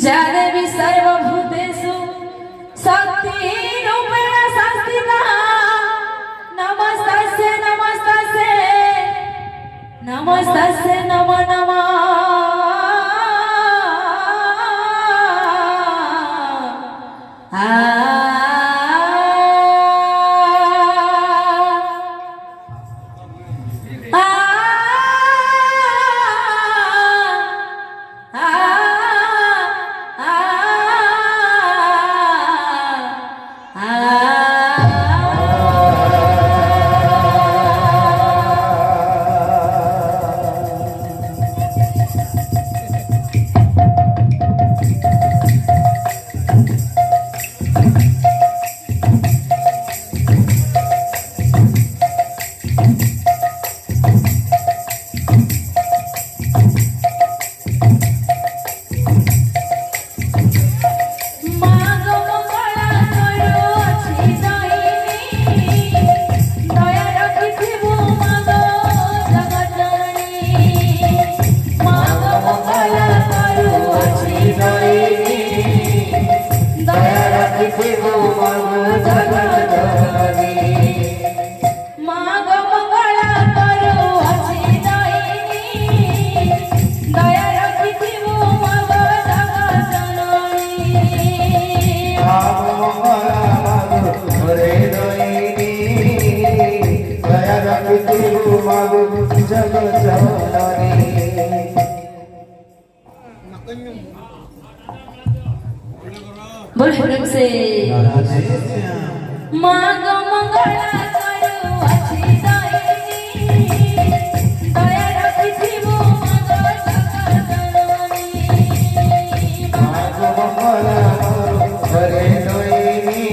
जदेवी सर्वभूतेषु शक्तिरूपेण संस्थितः नमस्तस्यै नमस्तस्यै नमस्तस्यै नमो नमः बोल प्रेम से मांग मंगला करू अच्छी दायिनी दया रखिथिबो मांग सकल जननी मांग मंगला करू हरे दोयिनी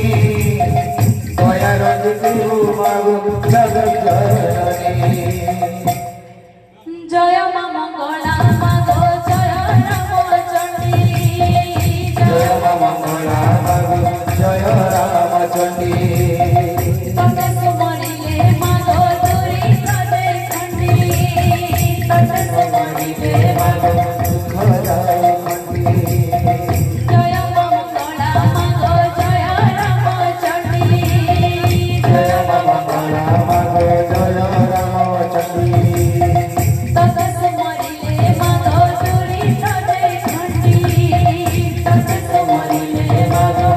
दया रखिथिबो मांग सकल जननी जय मा मंगला मांग जय राम चंडी जय मा मंगला जय राम चंडी तते सुमरिले मागो दूरी तते खंडी तते सुमरिले मागो दुख जाय खंडी जय मा मंगला मागो जय राम चंडी जय मा मंगला मागो जय राम चंडी तते सुमरिले मागो दूरी तते खंडी तते सुमरिले मागो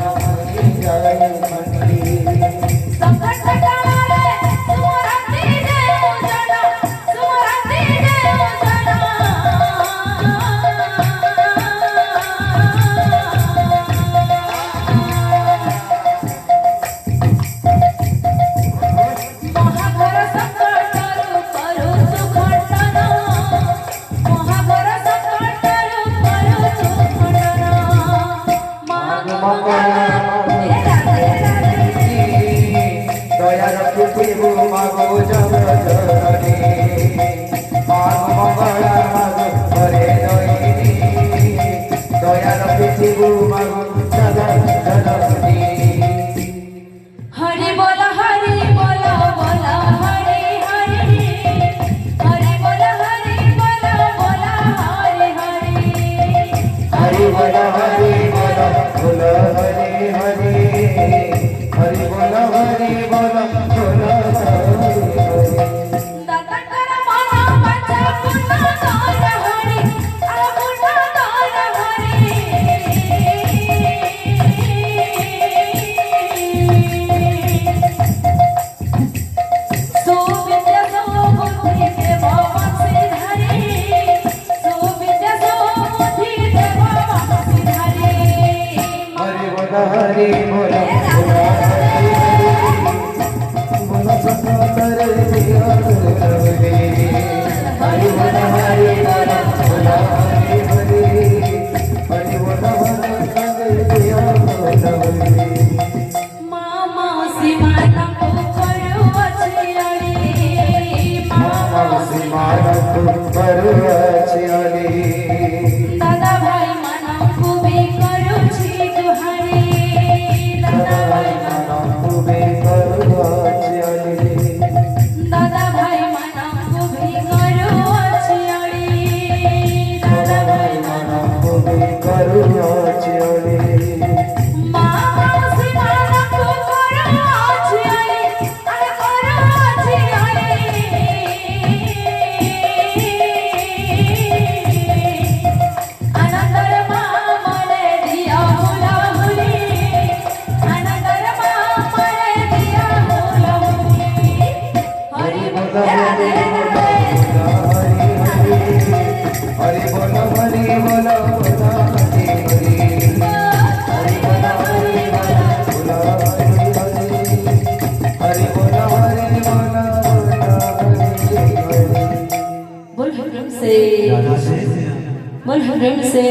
हरि बोला हरि बोला बोला हरि हरि हरि बोला हरि बोला बोला हरि हरि हरि बोला हरि बोला बोला हरि हरि हरि बोला हरि बोला बोला हरि हरि दाता कर मना बचा पुना मामासी मानकु करुवचियाली दादा भाई मानकु भी करुछि दुहारी दादा भाई मानकु भी करुवचियाली दादा भाई मानकु भी करुवचियाली मामासी मानकु करुवचियाली अरे करुवचियाली अनंतर मामले दिया हुलाहुली अनंतर मामले दिया हुलाहुली हरि बोल राधे राधे हरि बोल हरि बोल हरि बोल हरम से बोल हरम से